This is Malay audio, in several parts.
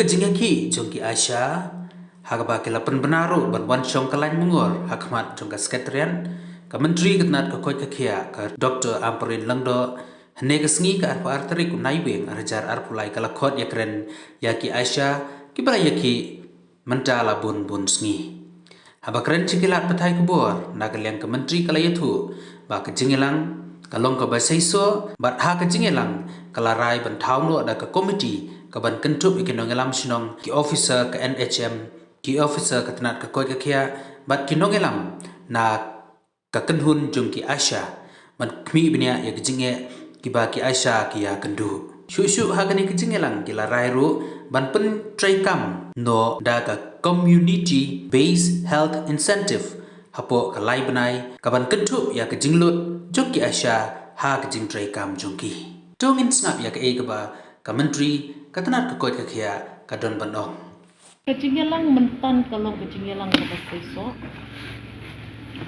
jingaki jongki Asha hagaba kilapan benaru ban syong kalain mungor hakmat jongka sekretarian ka menteri ketnat ka koi kakia ka Dr. Amperin Langdo hene kesngi ka arpa arteri ku naiwing arjar arpulai kalakot yakren yaki Asha kibala yaki mentala bun sngi habakren cikilat patai kubor nagaliang ka menteri kalayatu ba ka jingilang kalong ka basaiso bat ha ka jingilang kalarai ban tauno ada ka komiti kaban kentup ikinong elam sinong ki officer ka NHM ki officer ka tenat ka koi ka kia bat kinong elam na ka kenhun jung ki Asha man kmi binia ya kijinge ki ba ki Asha ki ya kendu shu ha kani kijinge lang ki larai ru ban pen trai kam no da ka community based health incentive hapo ka lai benai kaban kentup ya kijinglut jung ki Asha ha kijing trai kam jung ki tungin snap ya ka e ka ba ka menteri katanat ka koi ka kia ka don bandong Kecinggelang mentan kalau kecinggelang ke beseso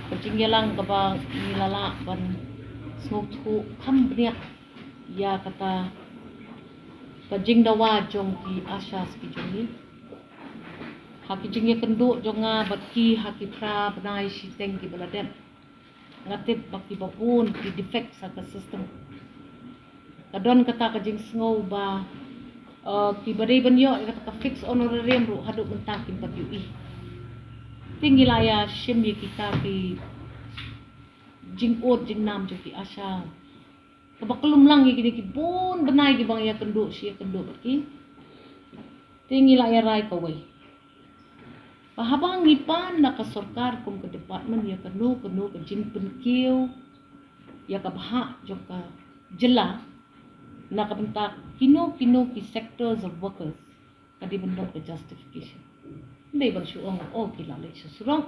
kecinggelang ke bang ilala ban smotu kambria ya kata kajing dawa jong ki Asha ski jongi haki jingye kenduk jonga batki haki pra benai siteng ki beladen ngatip baki babun ki defect sa ka sistem kadon kata kajing sngau ba ki badai banyo kata fix honorarium ru haduk mentang kim pat UI tinggi laya shim ye kita ki jingkot jingnam jo ki Asha kebakelum lang ye kini ki bon benai ki bang ya kenduk si kenduk ki tinggi laya rai kawai pahabang ngipan na ka sarkar kum ke department ya kenu ke jing penkiu ya ka bahak jo ka jela na kabentak kino ki sectors of workers kadi bendok ke justification ndai ban syuong kila le surong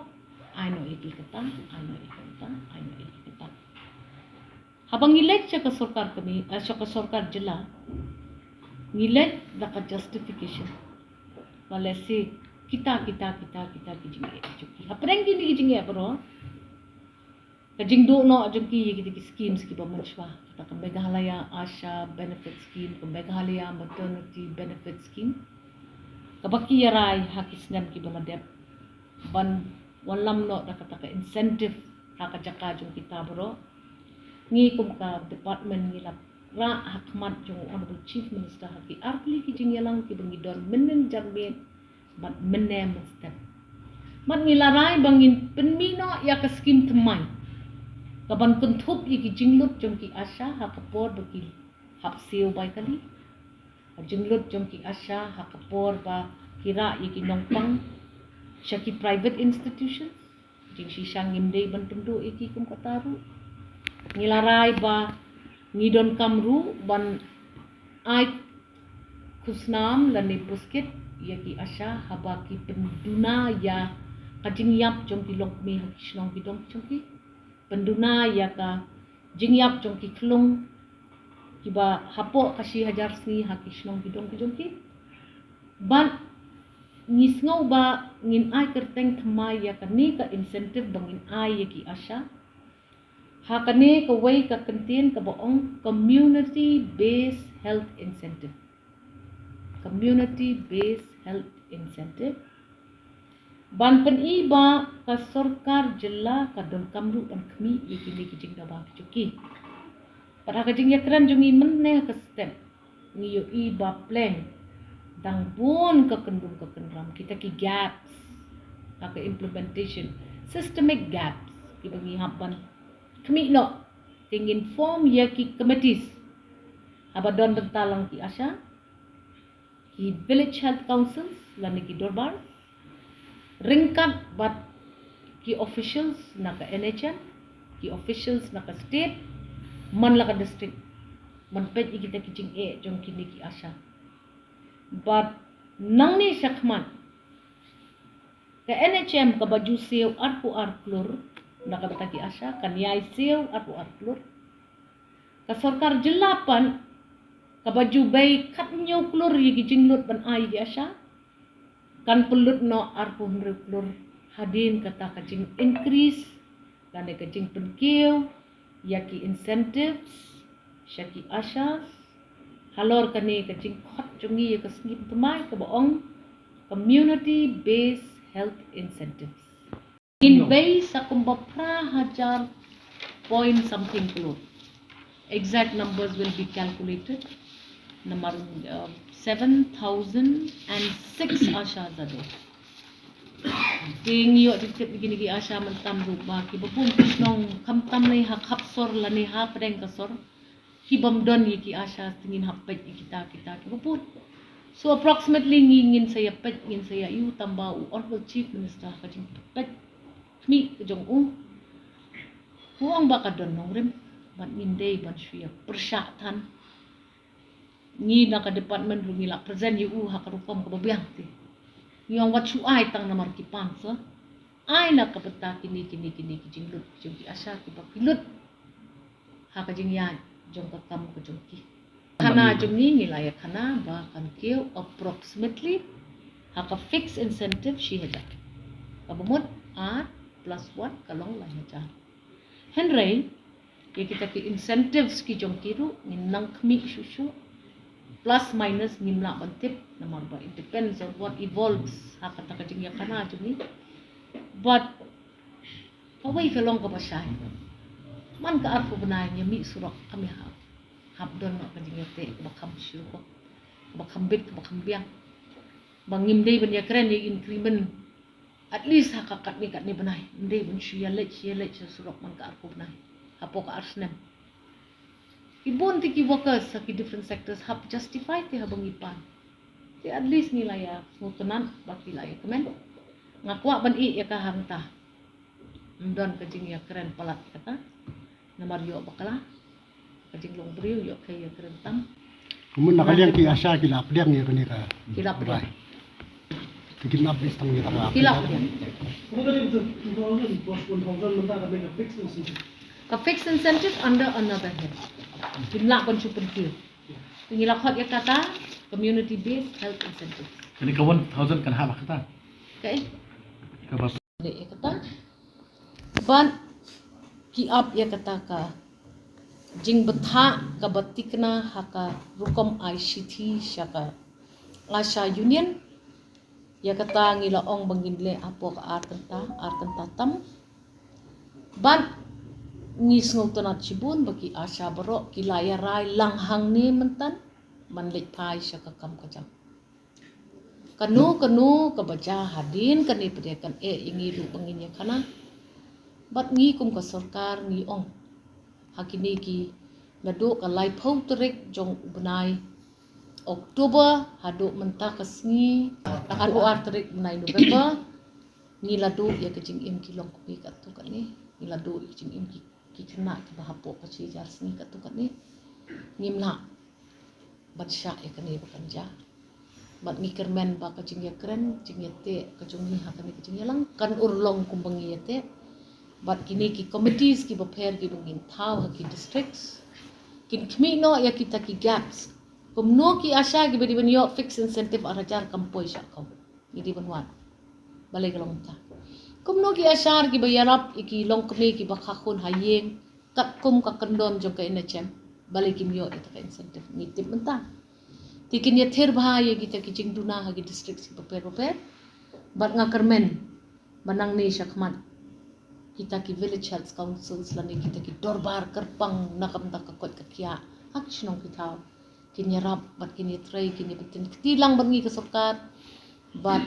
I know iki kata habang ngilek sa ka sarkar kami sa ka sarkar jela ngilek da ka justification wala si kita kijinge chuki hapreng gini kijinge bro kajing do no jengki ki schemes ki pamanswa kata ka Meghalaya Asha benefit scheme ka Meghalaya maternity benefit scheme kabaki yarai hakisnam ki bamadep ban walam no kata ka incentive ka jaka jung kita bro ngi kum ka department ngilap ra hakmat jung honorable chief minister haki arli ki jingyalang ki bangidon menen jarbe mat menem step mat ngilarai bangin penmino ya ka scheme temai kaban kuntup iki jinglut jong ki Asha hakapor bagi hapsiu bai kali jinglut jong ki Asha hakapor ba kira iki nongpang syaki private institutions jing sisang imdei bantundu iki kum kataru ngilarai ba ngidon kamru ban ai kusnam lani puskit yaki Asha habaki penduna ya kajing yap jong ki lokmi hakisnong bidong jong ki penduna ya ka jingyap jong ki klung kiba hapo kasi hajar sni hakisnong bidong ki ban ngisngau ba ngin ai kerteng thmai ya ka ni ka incentive bangin ai ya ki Asha hakane ka way ka kantin ka baong community based health incentive ban pen iba ka sarkar jela ka don kamru an kmi ikini kijing da ba chuki para ka jing yakran jungi menne ka step ni yo iba plan dang bun ka kendram kita ki gaps ka implementation systemic gaps ki bangi hapan kmi no tingin form ya ki committees abadon bentalang ki Asha ki village health councils lani ki dorbar ringkat bat ki officials na ka NHM ki officials na ka state man la ka district man pet kita kijing jong kini ki Asha but nang ni sakman ka NHM ka baju sew arpu arklur na ka ki Asha kan yai sew arpu arklur ka sarkar jelapan ka baju bay kat nyo klur yi jinglot ban ai ki Asha kan pelut no arpu klur hadin kata kajing increase dan kajing penkiu yaki incentives syaki Asha halor kani ka jing khot jungi ka sngip tumai ka boong community based health incentives in base sa kumbapra hajar point something crore. Exact numbers will be calculated. Number 7,006 ashas a day. Ting yo dikit begini ki asha mentam ruba ki bapun kisnong kamtam nei hak hapsor lani ha pedeng kasor ki bamdon ki asha tingin hapet kita ki bapun. So approximately ngin saya pet ngin saya yu tambah honorable chief minister ka jing pet mi ke jong huang bakadon nong rem ban indei ban shia persyatan ni na ka department rumila present yu hak rupam ka babiang ti yang wat su ai tang namar ki pansa ai na ka peta kini jing lut jong ki asa ki ba pilut ha ka jing ya jong ka kam ka jong ki kana jong ni nilai kana ba kan keu approximately ha ka fixed incentive shi haja abumut a +1 kalong la haja Henry ya kita ki incentives ki jong kiru nang khmi shushu plus minus nimla bantip namar ba it depends on what evolves ha kata ka jing ya kana jung ni but away kalong ka basay man ka arpo banay nya mi surok kami ha habdon ka jing te bakam shu ko bakam bit bakam biang bangim dei ban ya kren ya increment at least ha kat ni banay dei ban shu ya lech surok man ka arpo banay apo ka arsnem ibon ti ki workers sa ki different sectors have justify ti habang ipan ti at least nila ya ngutunan baki la ya kemen ngakwa ban I ya ka hangta ndon ka jing ya keren palat kata namar yo bakala ka jing long brio yo kay ya keren tam Kumun nakaliang ki asya kilap diang ya kani ka. kilap dia Bikin abis tang kita ka. kilap dia Kemudian 2000 was 1000 mentah kami ke fixed incentive. ka fixed incentive under another head jumlah pun super kil tingilak hot ya kata community based health incentive Jadi kawan 1000 kan hak kata. okay Kapas. ya kata ban ki up ya kata ka jing betha ka batikna haka rukom ICT syaka asha union ya kata ngila ong banginle apo ka arkenta tam ban ngis ngotonat cibun bagi asha baro ki layarai langhang ni mentan manlek pai syaka kam kajam kanu ka baca hadin kani pedekan ingi lu penginya kana bat ngi kum ka sarkar ngi ong hakini ki lado ka lai phau trek jong ubnai Oktober hado mentah kasngi aro artrek bunai November ni lado ya kejing im kilong kupi kat tu kat ni lado kejing im ki kena ki bahapo ka ci jar sni kat tu kat ni ngimla batsya ya kani bakanja bat ngi kermen ba kejing ya keren jing ya te kejung ni hakani kejing ya lang kan urlong kumbangi ya te bat kini ki committees ki prepare ki bungin thau ki districts kin khmi no ya kita ki gaps kumno ki asya ki bedi yo fixed incentive arajar kampoi sya kau idi banwan balai galong ta kumno ki asyar ki bayarap ki long kmi ki bakhakhun hayeng kat kum ka kandom jong ka inachem balai kim yo ita ka incentive ni tip menta tikin ya ther bha ye kita ki jingduna ha ki districts ki prepare bat ngakermen banang ni syakmat kita ki village health councils lani kita ki dorbar kerpang nakam tak kot kakia hak chnong kita kini rap bat kini try kini betin tilang bangi ke sarkar bat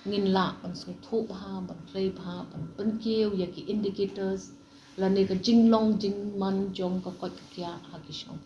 ngin la ban sung thu ha ban try ha ban penkeu ya ki indicators lani ka jinglong jingman jong ka kot kakia hak chnong